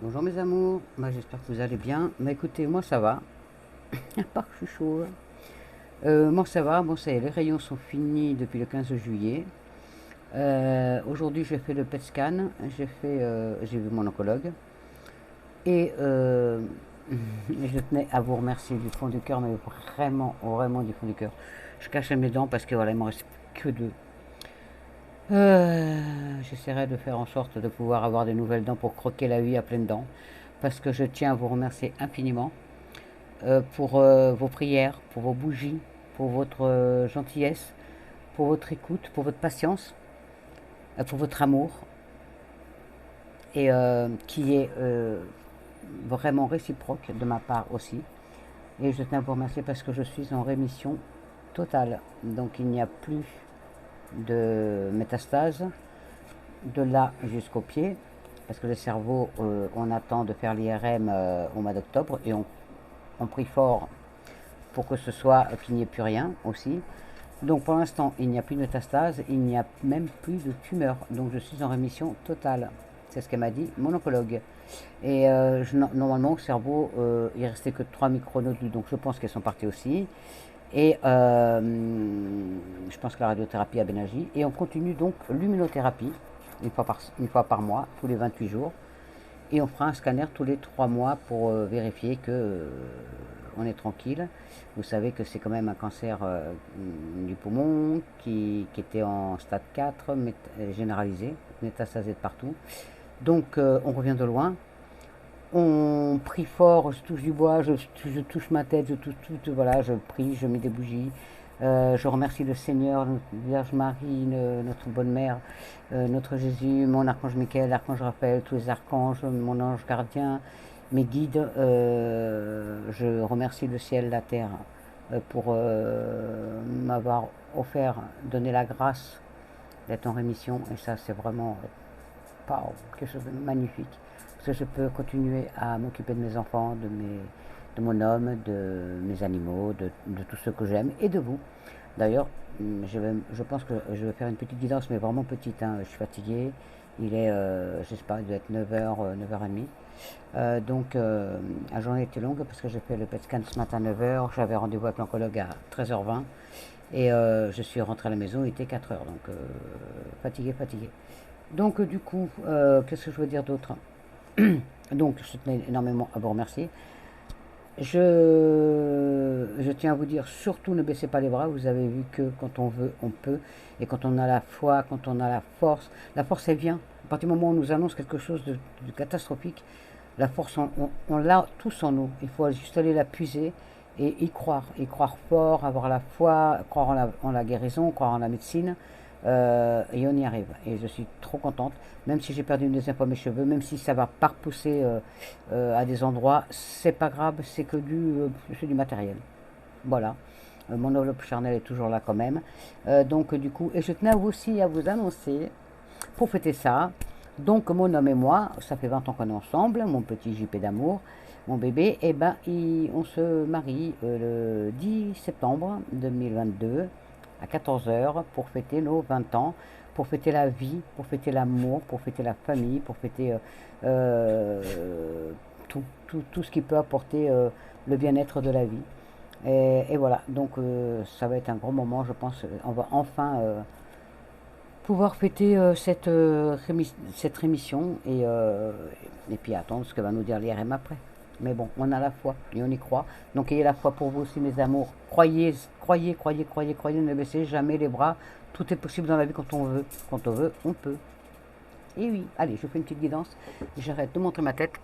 Bonjour mes amours, j'espère que vous allez bien. Écoutez, moi ça va, à part que je suis chaud. Moi ça va, bon ça y est, les rayons sont finis depuis le 15 juillet. Aujourd'hui j'ai fait le PET scan, j'ai vu mon oncologue. Et je tenais à vous remercier du fond du cœur, mais vraiment, vraiment du fond du cœur. Je cachais mes dents parce que voilà, il m'en reste que deux. J'essaierai de faire en sorte de pouvoir avoir des nouvelles dents pour croquer la vie à pleines dents. Parce que je tiens à vous remercier infiniment pour vos prières, pour vos bougies, pour votre gentillesse, pour votre écoute, pour votre patience, pour votre amour, et qui est vraiment réciproque de ma part aussi. Et je tiens à vous remercier parce que je suis en rémission totale. Donc il n'y a plus de métastases de là jusqu'au pied. Parce que le cerveau, on attend de faire l'IRM au mois d'octobre et on prie fort pour que ce soit qu'il n'y ait plus rien aussi. Donc pour l'instant, il n'y a plus de métastase, il n'y a même plus de tumeur. Donc je suis en rémission totale. C'est ce qu'elle m'a dit mon oncologue. Et normalement, au cerveau, il restait que 3 micronodules, donc je pense qu'elles sont parties aussi. Et je pense que la radiothérapie a bien agi. Et on continue donc l'immunothérapie, une fois par mois, tous les 28 jours. Et on fera un scanner tous les 3 mois pour vérifier que on est tranquille. Vous savez que c'est quand même un cancer du poumon qui était en stade 4, généralisé, métastasé de partout. Donc on revient de loin. On prie fort, je touche du bois, je touche ma tête, voilà, je prie, je mets des bougies. Je remercie le Seigneur, notre Vierge Marie, notre bonne mère, notre Jésus, mon archange Michael, l'archange Raphaël, tous les archanges, mon ange gardien, mes guides. Je remercie le ciel, la terre pour m'avoir offert, donné la grâce d'être en rémission. Et ça, c'est vraiment quelque chose de magnifique. Parce que je peux continuer à m'occuper de mes enfants, de mon homme, de mes animaux, de tout ce que j'aime et de vous. D'ailleurs, je pense que je vais faire une petite guidance, mais vraiment petite, hein. Je suis fatigué. Il est, je sais pas, il doit être 9h, 9h30. Donc, la journée était longue parce que j'ai fait le PET scan ce matin à 9h. J'avais rendez-vous avec l'oncologue à 13h20. Et je suis rentré à la maison, il était 4h. Donc, fatigué, fatigué. Donc, du coup, qu'est-ce que je veux dire d'autre? Donc, je tenais énormément à vous remercier. Je tiens à vous dire, surtout ne baissez pas les bras. Vous avez vu que quand on veut, on peut. Et quand on a la foi, quand on a la force elle vient. À partir du moment où on nous annonce quelque chose de catastrophique, la force, on l'a tous en nous. Il faut juste aller la puiser et y croire fort, avoir la foi, croire en la guérison, croire en la médecine. Et on y arrive. Et je suis trop contente, même si j'ai perdu une deuxième fois mes cheveux, même si ça va pas repousser à des endroits, c'est pas grave, c'est du matériel. Voilà. Mon enveloppe charnelle est toujours là quand même. Donc du coup, et je tenais aussi à vous annoncer, pour fêter ça, donc mon homme et moi, ça fait 20 ans qu'on est ensemble, mon petit JP d'amour, mon bébé, et ben on se marie le 10 septembre 2022 à 14 heures pour fêter nos 20 ans, pour fêter la vie, pour fêter l'amour, pour fêter la famille, pour fêter tout ce qui peut apporter le bien-être de la vie. Et voilà, donc ça va être un gros moment, je pense. On va enfin pouvoir fêter cette rémission et puis attendre ce que va nous dire l'IRM après. Mais bon, on a la foi et on y croit. Donc ayez la foi pour vous aussi, mes amours. Croyez, croyez, croyez, croyez, croyez, ne baissez jamais les bras. Tout est possible dans la vie quand on veut. Quand on veut, on peut. Et oui, allez, je vous fais une petite guidance. J'arrête de montrer ma tête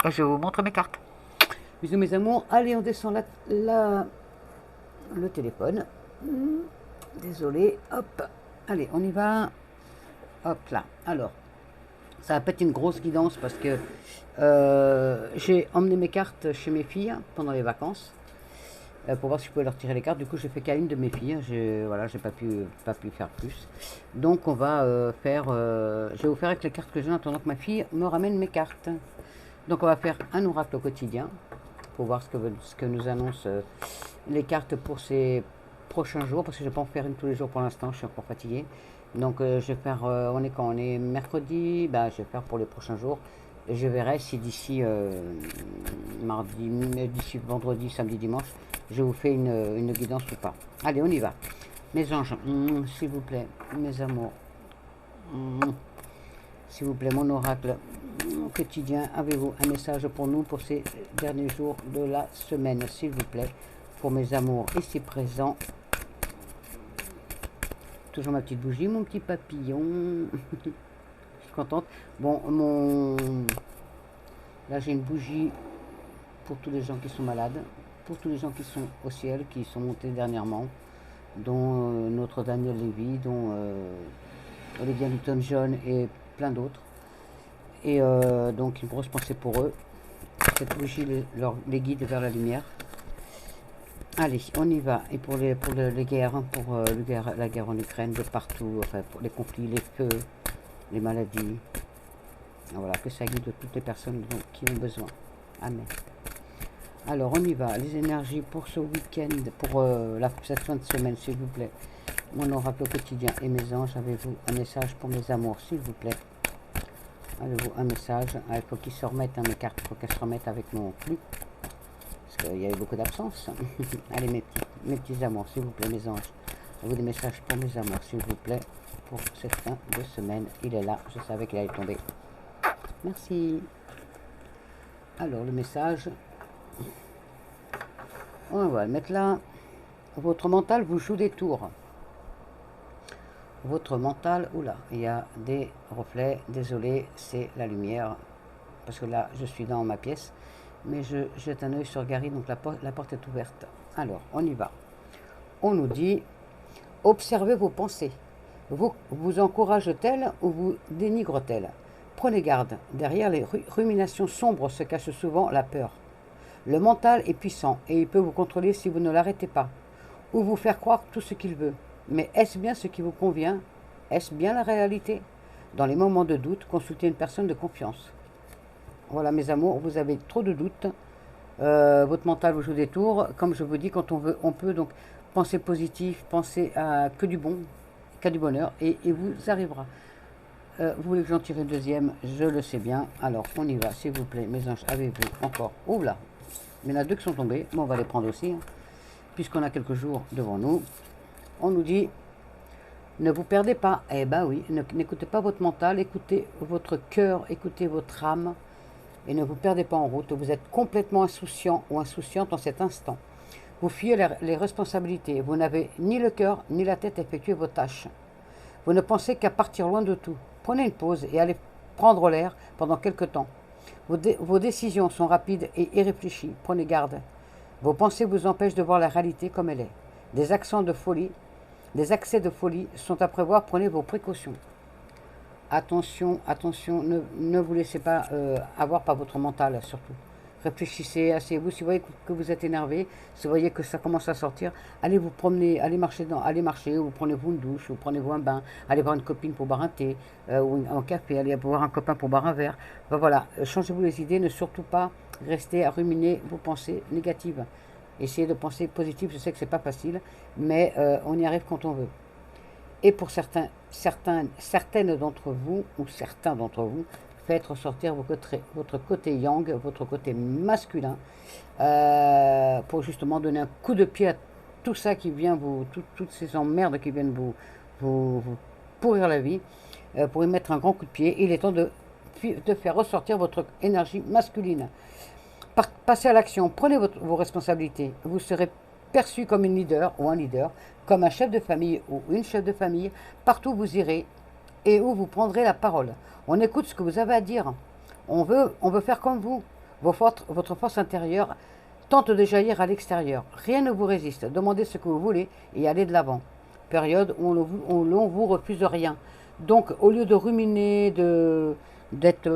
et je vous montre mes cartes. Bisous, mes amours. Allez, on descend le téléphone. Désolé, hop. Allez, on y va. Hop là. Alors, ça va pas être une grosse guidance parce que j'ai emmené mes cartes chez mes filles pendant les vacances pour voir si je pouvais leur tirer les cartes. Du coup, j'ai fait qu'à une de mes filles. Voilà, j'ai pas pu faire plus. Donc, on va je vais vous faire avec les cartes que j'ai en attendant que ma fille me ramène mes cartes. Donc, on va faire un oracle au quotidien pour voir ce que nous annoncent les cartes pour ces prochains jours, parce que je ne vais pas en faire une tous les jours pour l'instant, je suis encore fatigué. Donc je vais faire, on est quand on est mercredi, bah, je vais faire pour les prochains jours Et je verrai si d'ici mardi, d'ici vendredi, samedi, dimanche, je vous fais une guidance ou pas. Allez, on y va. Mes anges, s'il vous plaît, mes amours, s'il vous plaît, mon oracle quotidien, avez-vous un message pour nous pour ces derniers jours de la semaine, s'il vous plaît, pour mes amours ici présents. Toujours ma petite bougie, mon petit papillon. Je suis contente. Bon, là j'ai une bougie pour tous les gens qui sont malades, pour tous les gens qui sont au ciel, qui sont montés dernièrement, dont notre Daniel Lévy, dont Olivia Newton-John et plein d'autres. Et donc une grosse pensée pour eux. Cette bougie les guide vers la lumière. Allez, on y va. Et pour les guerres, pour la guerre en Ukraine, de partout, enfin, pour les conflits, les feux, les maladies. Voilà, que ça guide toutes les personnes qui ont besoin. Amen. Alors, on y va. Les énergies pour ce week-end, pour cette fin de semaine, s'il vous plaît. Mon oracle au quotidien et mes anges, avez-vous un message pour mes amours, s'il vous plaît? Avez-vous un message? Il faut qu'ils se remettent, mes cartes, il faut qu'elles se remettent avec mon flux. Parce qu'il y avait beaucoup d'absence. Allez, mes petits amours, s'il vous plaît, mes anges. Avez-vous des messages pour mes amours, s'il vous plaît, pour cette fin de semaine? Il est là, je savais qu'il allait tomber. Merci. Alors, le message, on va le mettre là. Votre mental vous joue des tours. Votre mental, oula, il y a des reflets, désolé, c'est la lumière, parce que là, je suis dans ma pièce, mais je jette un œil sur Gary, donc la porte est ouverte. Alors, on y va. On nous dit, observez vos pensées. Vous encourage-t-elle ou vous dénigre-t-elle? Prenez garde, derrière les ruminations sombres se cache souvent la peur. Le mental est puissant et il peut vous contrôler si vous ne l'arrêtez pas, ou vous faire croire tout ce qu'il veut. Mais est-ce bien ce qui vous convient? Est-ce bien la réalité? Dans les moments de doute, consultez une personne de confiance. Voilà, mes amours, vous avez trop de doutes. Votre mental vous joue des tours. Comme je vous dis, quand on veut, on peut donc penser positif, penser à que du bon, qu'à du bonheur, et vous arrivera. Vous voulez que j'en tire une deuxième? Je le sais bien. Alors, on y va, s'il vous plaît, mes anges, avez-vous encore? Oula, il y en a deux qui sont tombés, mais on va les prendre aussi, hein, puisqu'on a quelques jours devant nous. On nous dit, ne vous perdez pas. Eh ben oui, n'écoutez pas votre mental, écoutez votre cœur, écoutez votre âme, et ne vous perdez pas en route. Vous êtes complètement insouciant ou insouciante en cet instant. Vous fuyez les responsabilités. Vous n'avez ni le cœur ni la tête à effectuer vos tâches. Vous ne pensez qu'à partir loin de tout. Prenez une pause et allez prendre l'air pendant quelque temps. Vos décisions sont rapides et irréfléchies. Prenez garde. Vos pensées vous empêchent de voir la réalité comme elle est. Des accents de folie, des accès de folie sont à prévoir. Prenez vos précautions. Attention, attention, ne vous laissez pas avoir par votre mental surtout. Réfléchissez, asseyez-vous. Si vous voyez que vous êtes énervé, si vous voyez que ça commence à sortir, allez vous promener, allez marcher, ou prenez-vous une douche, ou prenez-vous un bain, allez voir une copine pour boire un thé, ou un café, allez voir un copain pour boire un verre. Ben voilà, changez-vous les idées, ne surtout pas rester à ruminer vos pensées négatives. Essayez de penser positif, je sais que c'est pas facile, mais on y arrive quand on veut. Et pour certaines d'entre vous, ou certains d'entre vous, faites ressortir votre côté yang, votre côté masculin, pour justement donner un coup de pied à tout ça qui vient toutes ces emmerdes qui viennent vous pourrir la vie, pour y mettre un grand coup de pied. Il est temps de faire ressortir votre énergie masculine. Passez à l'action, prenez vos responsabilités. Vous serez perçu comme une leader ou un leader, comme un chef de famille ou une chef de famille, partout où vous irez et où vous prendrez la parole. On écoute ce que vous avez à dire. On veut faire comme vous. Votre force intérieure tente de jaillir à l'extérieur. Rien ne vous résiste. Demandez ce que vous voulez et allez de l'avant. Période où l'on vous refuse rien. Donc, au lieu de ruminer, d'être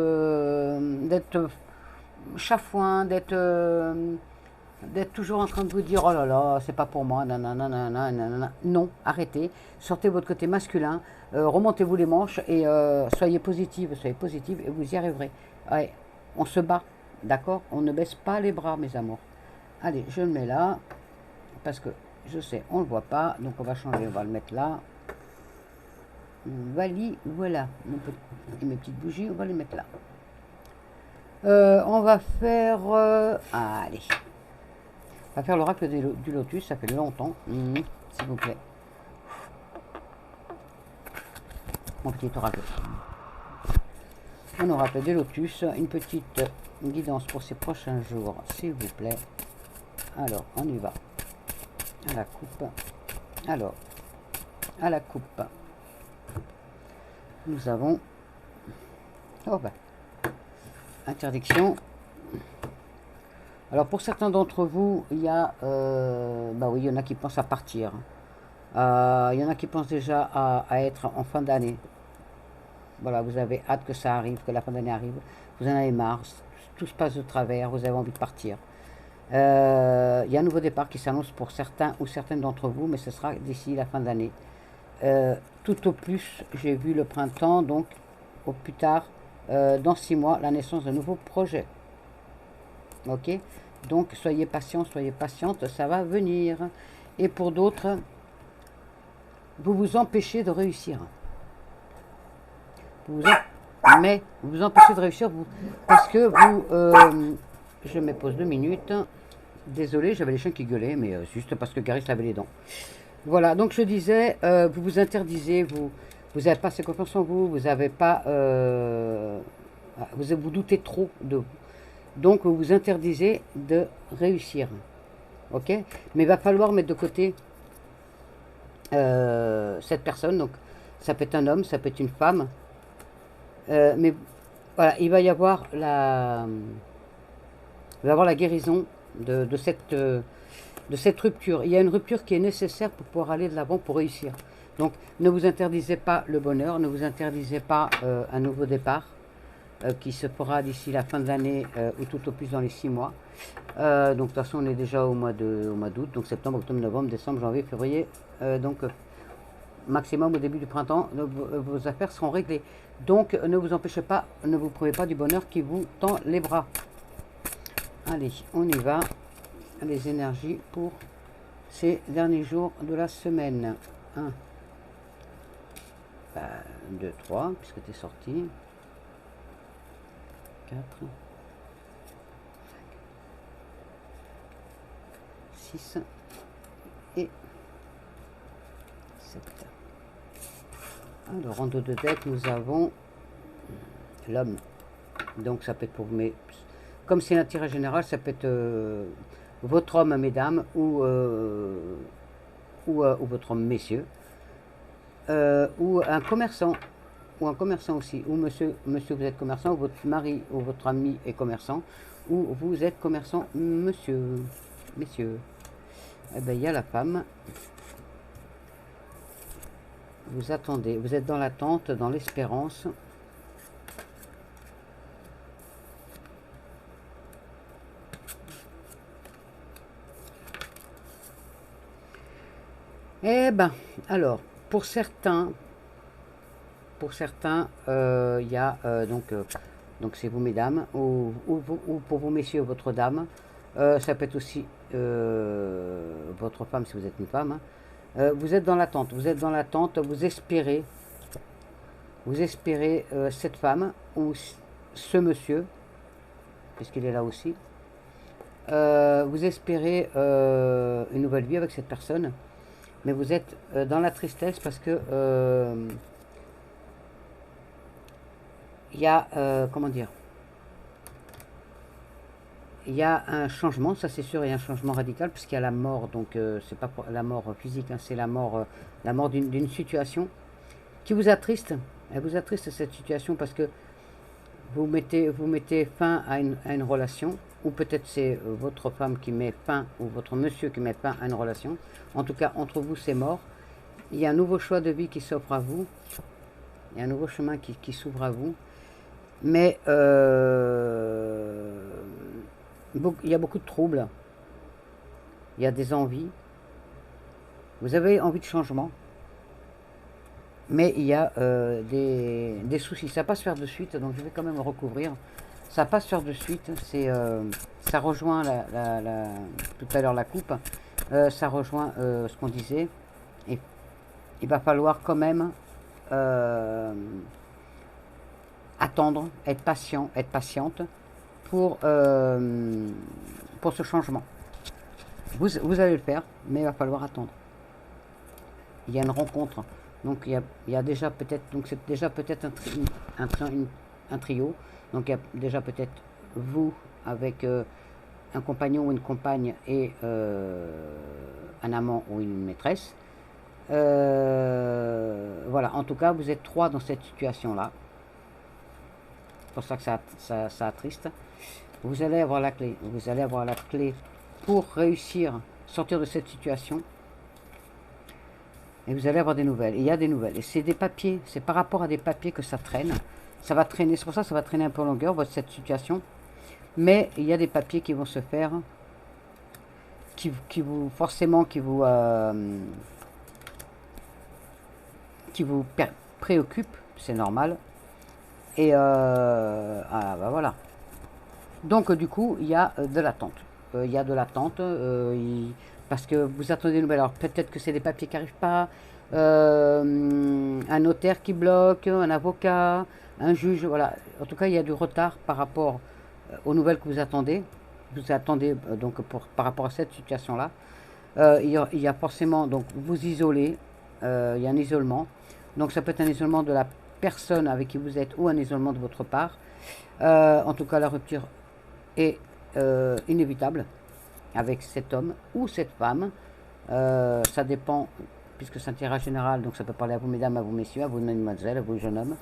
chafouin, d'être toujours en train de vous dire oh là là, c'est pas pour moi, nanana. Non, arrêtez, sortez votre côté masculin, remontez-vous les manches et soyez positive et vous y arriverez. Ouais, on se bat, d'accord? On ne baisse pas les bras, mes amours. Allez, je le mets là, parce que je sais, on ne le voit pas, donc on va changer, on va le mettre là. Voilà, mes petites bougies, on va les mettre là. On va faire... allez. On va faire l'oracle du lotus, ça fait longtemps. S'il vous plaît. Mon petit oracle. Un oracle du lotus, une petite guidance pour ces prochains jours, s'il vous plaît. Alors, on y va. À la coupe. Alors, à la coupe. Nous avons... Oh ben. Interdiction. Alors pour certains d'entre vous, il y a, bah oui, il y en a qui pensent à partir. Il y en a qui pensent déjà à être en fin d'année. Voilà, vous avez hâte que ça arrive, que la fin d'année arrive. Vous en avez marre, tout se passe de travers, vous avez envie de partir. Il y a un nouveau départ qui s'annonce pour certains ou certaines d'entre vous, mais ce sera d'ici la fin d'année. Tout au plus, j'ai vu le printemps, donc au plus tard, dans 6 mois, la naissance d'un nouveau projet. Ok, donc soyez patient, soyez patiente, ça va venir. Et pour d'autres, vous vous empêchez de réussir. Mais vous vous empêchez de réussir parce que vous... je me pose 2 minutes. Désolé, j'avais les chiens qui gueulaient, mais juste parce que Gary se lavait les dents. Voilà, donc je disais, vous vous interdisez, vous n'avez pas assez confiance en vous, vous n'avez pas... vous doutez trop de vous. Donc, vous vous interdisez de réussir. Ok? Mais il va falloir mettre de côté cette personne. Donc, ça peut être un homme, ça peut être une femme. Mais voilà, il va y avoir la guérison de cette rupture. Il y a une rupture qui est nécessaire pour pouvoir aller de l'avant, pour réussir. Donc, ne vous interdisez pas le bonheur, ne vous interdisez pas un nouveau départ. Qui se fera d'ici la fin de l'année ou tout au plus dans les 6 mois. Donc de toute façon on est déjà au mois d'août, donc septembre, octobre, novembre, décembre, janvier, février. Donc maximum au début du printemps, vos affaires seront réglées. Donc ne vous empêchez pas, ne vous privez pas du bonheur qui vous tend les bras. Allez, on y va. Les énergies pour ces derniers jours de la semaine. 1, 2, 3, puisque tu es sorti. 4, 6 et 7. Alors en dos de deck, nous avons l'homme. Donc ça peut être pour vous, mais comme c'est un tirage général, ça peut être votre homme, mesdames, ou votre homme, messieurs, ou un commerçant. Ou un commerçant aussi, ou monsieur vous êtes commerçant, ou votre mari ou votre ami est commerçant, ou vous êtes commerçant, messieurs. Eh bien, il y a la femme. Vous attendez, vous êtes dans l'attente, dans l'espérance. Eh ben, alors, pour certains, il y a donc c'est vous mesdames, ou pour vous messieurs, votre dame. Ça peut être aussi votre femme si vous êtes une femme. Vous êtes dans l'attente, vous espérez cette femme ou ce monsieur, puisqu'il est là aussi. Vous espérez une nouvelle vie avec cette personne, mais vous êtes dans la tristesse parce que il y a, comment dire, il y a un changement, ça c'est sûr, il y a un changement radical, puisqu'il y a la mort, donc c'est pas la mort physique, hein, c'est la mort d'une situation qui vous attriste. Elle vous attriste cette situation parce que vous mettez fin à une relation, ou peut-être c'est votre femme qui met fin, ou votre monsieur qui met fin à une relation. En tout cas, entre vous, c'est mort. Il y a un nouveau choix de vie qui s'offre à vous. Il y a un nouveau chemin qui s'ouvre à vous. Mais il y a beaucoup de troubles. Il y a des envies. Vous avez envie de changement. Mais il y a des soucis. Ça passe faire de suite, donc je vais quand même recouvrir. Ça passe faire de suite. Ça rejoint tout à l'heure la coupe. Ça rejoint ce qu'on disait. Et il va falloir quand même attendre, être patient, être patiente. pour ce changement. Vous allez le faire, mais il va falloir attendre. Il y a une rencontre. Donc il y a déjà peut-être, donc c'est déjà peut-être un trio. Donc il y a déjà peut-être vous avec un compagnon ou une compagne et un amant ou une maîtresse. Voilà, en tout cas, vous êtes trois dans cette situation-là. C'est pour ça que ça attriste. Vous allez avoir la clé. Vous allez avoir la clé pour réussir, sortir de cette situation. Et vous allez avoir des nouvelles. Et il y a des nouvelles. Et c'est des papiers. C'est par rapport à des papiers que ça traîne. Ça va traîner. C'est pour ça que ça va traîner un peu en longueur, cette situation. Mais il y a des papiers qui vont se faire. Qui vous préoccupent. C'est normal. Et bah voilà. Donc du coup, il y a de l'attente. Il y a de l'attente. Parce que vous attendez des nouvelles. Alors peut-être que c'est des papiers qui n'arrivent pas, un notaire qui bloque, un avocat, un juge, voilà. En tout cas, il y a du retard par rapport aux nouvelles que vous attendez. Vous attendez donc par rapport à cette situation-là. Il y a forcément, donc vous isolez, il y a un isolement. Donc ça peut être un isolement de la personne avec qui vous êtes ou un isolement de votre part. En tout cas, la rupture est inévitable avec cet homme ou cette femme. Ça dépend, puisque c'est un tirage général, donc ça peut parler à vous mesdames, à vous messieurs, à vous mesdemoiselles, à vous jeunes hommes.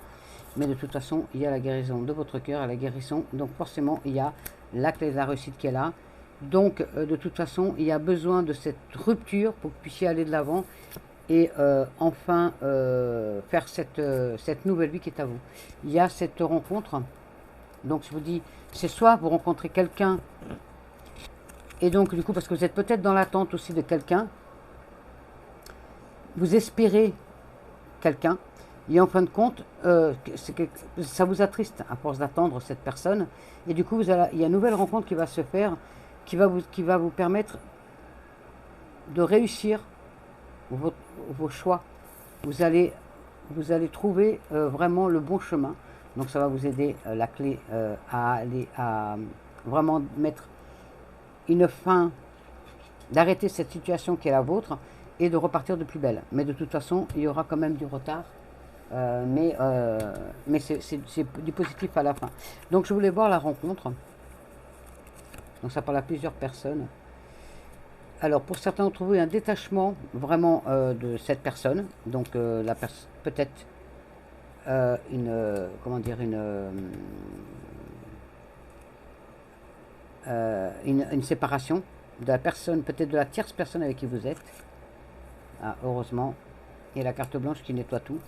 Mais de toute façon, il y a la guérison de votre cœur, la guérison. Donc forcément, il y a la clé de la réussite qui est là. Donc de toute façon, il y a besoin de cette rupture pour que vous puissiez aller de l'avant et enfin faire cette nouvelle vie qui est à vous. Il y a cette rencontre. Donc je vous dis, c'est soit vous rencontrez quelqu'un. Et donc, du coup, parce que vous êtes peut-être dans l'attente aussi de quelqu'un, vous espérez quelqu'un, et en fin de compte, ça vous attriste à force d'attendre cette personne, et du coup, il y a une nouvelle rencontre qui va se faire, qui va vous permettre de réussir vos choix. Vous allez trouver vraiment le bon chemin. Donc, ça va vous aider, la clé, à vraiment mettre une fin, d'arrêter cette situation qui est la vôtre et de repartir de plus belle. Mais de toute façon, il y aura quand même du retard. Mais c'est du positif à la fin. Donc je voulais voir la rencontre. Donc ça parle à plusieurs personnes. Alors pour certains d'entre vous, il y a un détachement vraiment de cette personne. Donc peut-être une séparation de la personne, peut-être de la tierce personne avec qui vous êtes. Ah, heureusement. Et la carte blanche qui nettoie tout.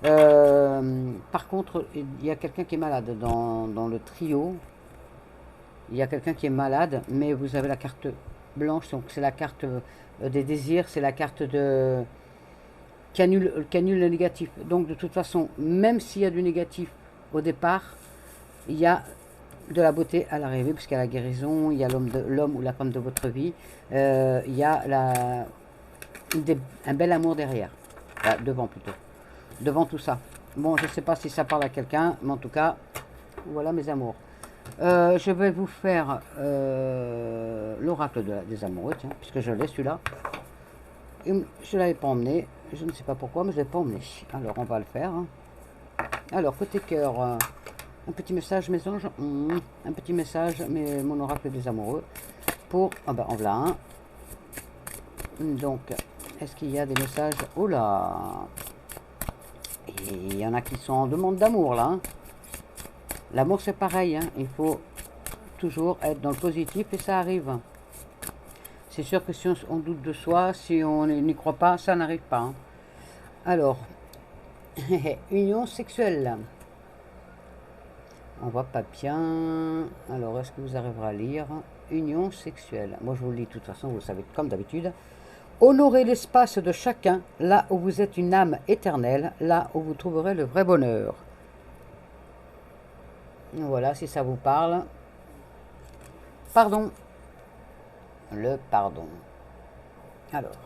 Par contre, il y a quelqu'un qui est malade dans le trio. Il y a quelqu'un qui est malade, mais vous avez la carte blanche, donc c'est la carte des désirs, c'est la carte qui annule le négatif. Donc de toute façon, même s'il y a du négatif au départ, il y a de la beauté à l'arrivée, puisqu'il y a la guérison, il y a l'homme ou la femme de votre vie, il y a un bel amour derrière, devant plutôt, devant tout ça. Bon, je ne sais pas si ça parle à quelqu'un, mais en tout cas, voilà mes amours. Je vais vous faire l'oracle des amoureux, tiens, puisque je l'ai celui-là. Je ne l'avais pas emmené, je ne sais pas pourquoi, mais je ne l'ai pas emmené. Alors, on va le faire. Alors, côté cœur, un petit message, mes anges, un petit message, mon oracle des amoureux, pour, ah ben, en voilà un. Donc, est-ce qu'il y a des messages? Oh là! Et il y en a qui sont en demande d'amour, là. Hein. L'amour, c'est pareil, hein. Il faut toujours être dans le positif et ça arrive. C'est sûr que si on doute de soi, si on n'y croit pas, ça n'arrive pas. Hein. Alors, union sexuelle. On voit pas bien. Alors, est-ce que vous arriverez à lire? Union sexuelle. Moi, je vous le dis de toute façon, vous le savez comme d'habitude. Honorez l'espace de chacun, là où vous êtes une âme éternelle, là où vous trouverez le vrai bonheur. Voilà, si ça vous parle. Pardon. Le pardon. Alors,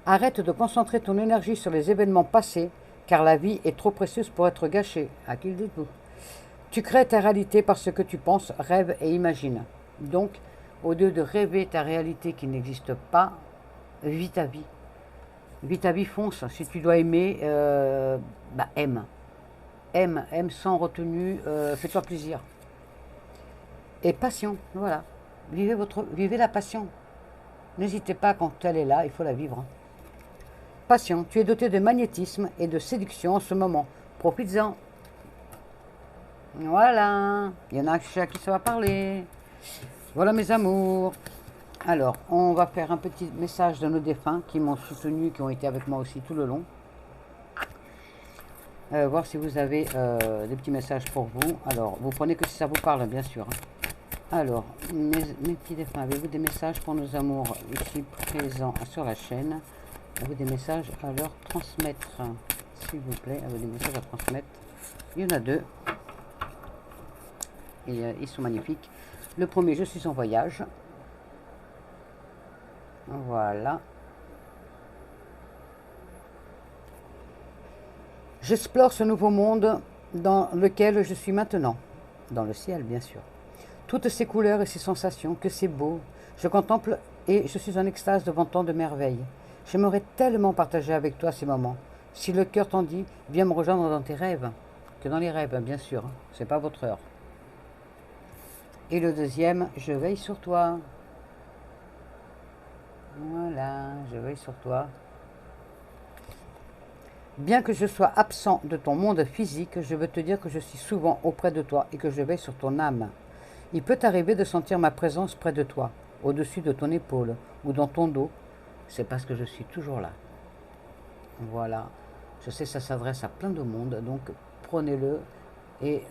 arrête de concentrer ton énergie sur les événements passés, car la vie est trop précieuse pour être gâchée. À qui le dites-vous? Tu crées ta réalité par ce que tu penses, rêves et imagines. Donc, au lieu de rêver ta réalité qui n'existe pas, vis ta vie. Vis ta vie, fonce. Si tu dois aimer, aime. Aime sans retenue, fais-toi plaisir. Et passion, voilà. Vivez la passion. N'hésitez pas, quand elle est là, il faut la vivre. Passion, tu es doté de magnétisme et de séduction en ce moment. Profites-en. Voilà. Il y en a à qui ça va parler. Voilà mes amours. Alors, on va faire un petit message de nos défunts qui m'ont soutenu, qui ont été avec moi aussi tout le long. Voir si vous avez des petits messages pour vous. Alors, vous prenez que si ça vous parle, bien sûr. Alors, mes petits défunts, avez-vous des messages pour nos amours ici présents sur la chaîne? Avez-vous des messages à leur transmettre? S'il vous plaît, avez-vous des messages à transmettre? Il y en a deux. Et ils sont magnifiques. Le premier, je suis en voyage. Voilà. J'explore ce nouveau monde dans lequel je suis maintenant. Dans le ciel, bien sûr. Toutes ces couleurs et ces sensations, que c'est beau. Je contemple et je suis en extase devant tant de merveilles. J'aimerais tellement partager avec toi ces moments. Si le cœur t'en dit, viens me rejoindre dans tes rêves. Que dans les rêves, bien sûr. C'est pas votre heure. Et le deuxième, je veille sur toi. Voilà, je veille sur toi. Bien que je sois absent de ton monde physique, je veux te dire que je suis souvent auprès de toi et que je veille sur ton âme. Il peut t'arriver de sentir ma présence près de toi, au-dessus de ton épaule ou dans ton dos. C'est parce que je suis toujours là. Voilà. Je sais que ça s'adresse à plein de monde, donc prenez-le. Et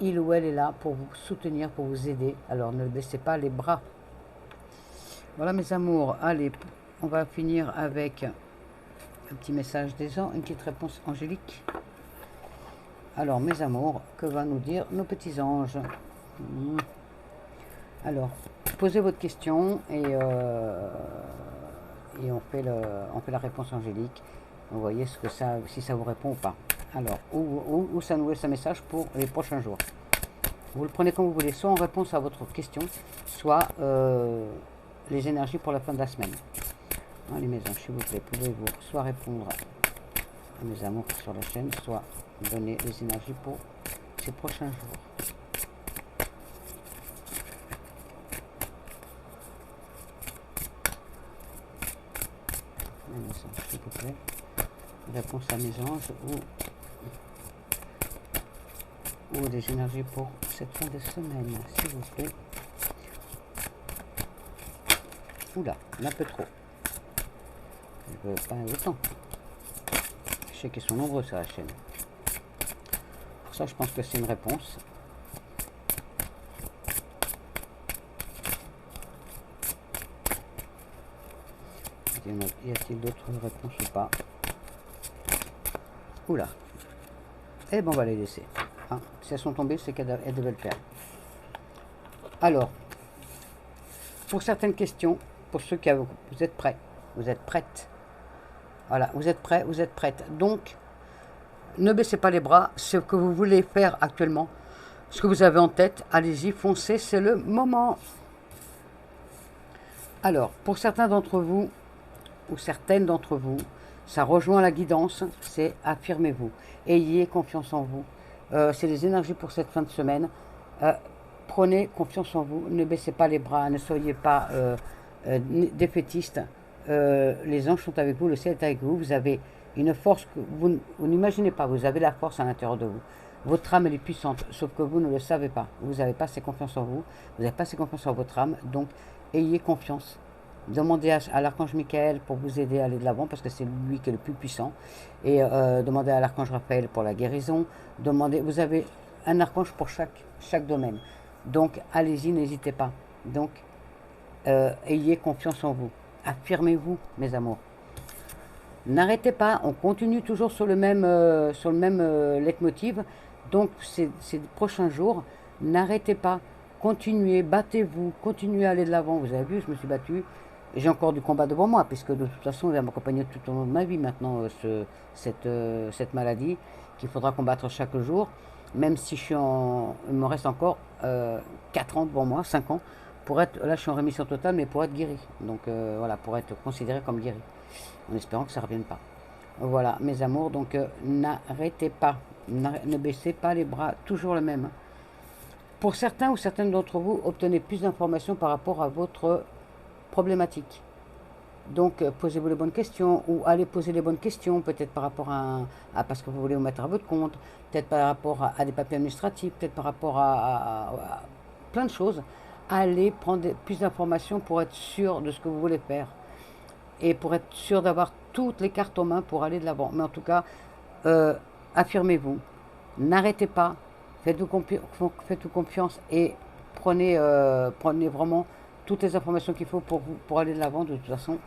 il ou elle est là pour vous soutenir, pour vous aider. Alors ne baissez pas les bras. Voilà mes amours. Allez, on va finir avec un petit message des anges, une petite réponse angélique. Alors mes amours, que va nous dire nos petits anges? Alors, posez votre question et on fait la réponse angélique. Vous voyez ce que ça, si ça vous répond ou pas. Alors, où ça nous laisse un message pour les prochains jours. Vous le prenez comme vous voulez, soit en réponse à votre question, soit les énergies pour la fin de la semaine. Allez mes anges, s'il vous plaît, pouvez-vous soit répondre à mes amours sur la chaîne, soit donner les énergies pour ces prochains jours. S'il vous plaît, réponse à mes anges ou des énergies pour cette fin de semaine, s'il vous plaît. Oula, un peu trop. Je veux pas autant. Je sais qu'ils sont nombreux sur la chaîne. Pour ça, je pense que c'est une réponse. Y a-t-il d'autres réponses ou pas? Oula. Eh ben on va les laisser. Hein, si elles sont tombées, c'est qu'elles devaient le faire. Alors, pour certaines questions, pour ceux qui vous êtes prêts, vous êtes prêtes. Voilà, vous êtes prêts, vous êtes prêtes. Donc, ne baissez pas les bras. Ce que vous voulez faire actuellement, ce que vous avez en tête, allez-y, foncez, c'est le moment. Alors, pour certains d'entre vous, ou certaines d'entre vous, ça rejoint la guidance, c'est affirmez-vous, ayez confiance en vous. C'est les énergies pour cette fin de semaine. Prenez confiance en vous, ne baissez pas les bras, ne soyez pas défaitistes. Les anges sont avec vous, le ciel est avec vous, vous avez une force que vous n'imaginez pas, vous avez la force à l'intérieur de vous. Votre âme elle est puissante, sauf que vous ne le savez pas. Vous n'avez pas assez confiance en vous, vous n'avez pas assez confiance en votre âme, donc ayez confiance. Demandez à l'archange Michael pour vous aider à aller de l'avant, parce que c'est lui qui est le plus puissant. Et demandez à l'archange Raphaël pour la guérison. Vous avez un archange pour chaque domaine. Donc, allez-y, n'hésitez pas. Donc, ayez confiance en vous. Affirmez-vous, mes amours. N'arrêtez pas, on continue toujours sur le même leitmotiv. Donc, ces prochains jours, n'arrêtez pas. Continuez, battez-vous, continuez à aller de l'avant. Vous avez vu, je me suis battu. J'ai encore du combat devant moi, puisque de toute façon, il va m'accompagner tout au long de ma vie maintenant, cette maladie qu'il faudra combattre chaque jour. même si il me reste encore 4 ans devant moi, 5 ans, pour être, là je suis en rémission totale, mais pour être guéri. Donc voilà, pour être considéré comme guéri, en espérant que ça ne revienne pas. Voilà, mes amours, donc n'arrêtez pas, ne baissez pas les bras, toujours le même. Pour certains ou certaines d'entre vous, obtenez plus d'informations par rapport à votre problématique. Donc, posez-vous les bonnes questions ou allez poser les bonnes questions, peut-être par rapport parce que vous voulez vous mettre à votre compte, peut-être par rapport à des papiers administratifs, peut-être par rapport à plein de choses. Allez prendre plus d'informations pour être sûr de ce que vous voulez faire et pour être sûr d'avoir toutes les cartes en main pour aller de l'avant. Mais en tout cas, affirmez-vous, n'arrêtez pas, faites-vous confiance et prenez vraiment toutes les informations qu'il faut pour aller de l'avant. De toute façon,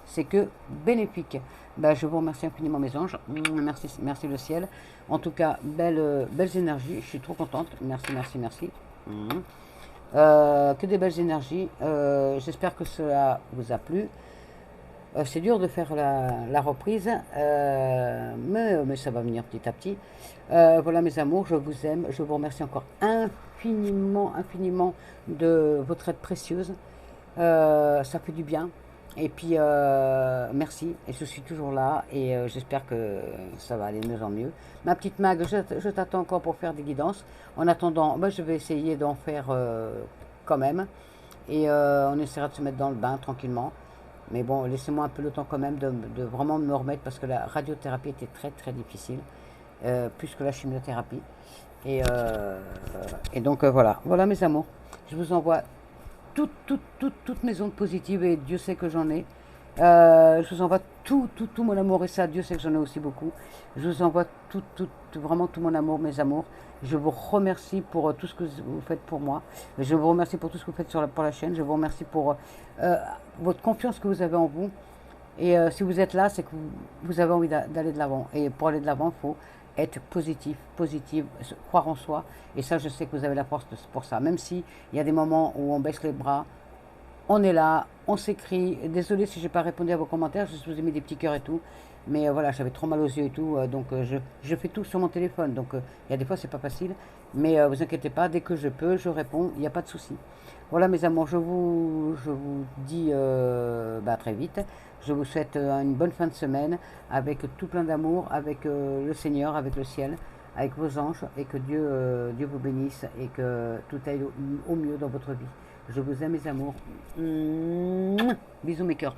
c'est que bénéfique. Ben, je vous remercie infiniment mes anges, merci, merci le ciel. En tout cas, belles énergies, je suis trop contente, merci, merci, merci. Que des belles énergies, j'espère que cela vous a plu. C'est dur de faire la reprise, mais ça va venir petit à petit. Voilà mes amours, je vous aime, je vous remercie encore infiniment, infiniment de votre aide précieuse. Ça fait du bien. Et puis, merci, et je suis toujours là, et j'espère que ça va aller de mieux en mieux. Ma petite Mag, je t'attends encore pour faire des guidances. En attendant, je vais essayer d'en faire quand même, et on essaiera de se mettre dans le bain tranquillement. Mais bon, laissez-moi un peu le temps quand même de vraiment me remettre, parce que la radiothérapie était très très difficile, plus que la chimiothérapie. Et donc voilà, voilà mes amours, je vous envoie toutes mes ondes positives, et Dieu sait que j'en ai. Je vous envoie tout mon amour, et ça, Dieu sait que j'en ai aussi beaucoup. Je vous envoie vraiment tout mon amour, mes amours. Je vous remercie pour tout ce que vous faites pour moi. Je vous remercie pour tout ce que vous faites pour la chaîne. Je vous remercie pour votre confiance que vous avez en vous. Et si vous êtes là, c'est que vous avez envie d'aller de l'avant. Et pour aller de l'avant, il faut être positive, croire en soi. Et ça, je sais que vous avez la force pour ça. Même s'il y a des moments où on baisse les bras, on est là, on s'écrit. Désolé si je n'ai pas répondu à vos commentaires, je vous ai mis des petits cœurs et tout. Mais voilà, j'avais trop mal aux yeux et tout. Donc je fais tout sur mon téléphone. Donc il y a des fois, c'est pas facile. Mais vous inquiétez pas, dès que je peux, je réponds. Il n'y a pas de souci. Voilà mes amours, je vous dis à très vite. Je vous souhaite une bonne fin de semaine avec tout plein d'amour, avec le Seigneur, avec le ciel, avec vos anges, et que Dieu vous bénisse et que tout aille au mieux dans votre vie. Je vous aime mes amours. Bisous mes cœurs.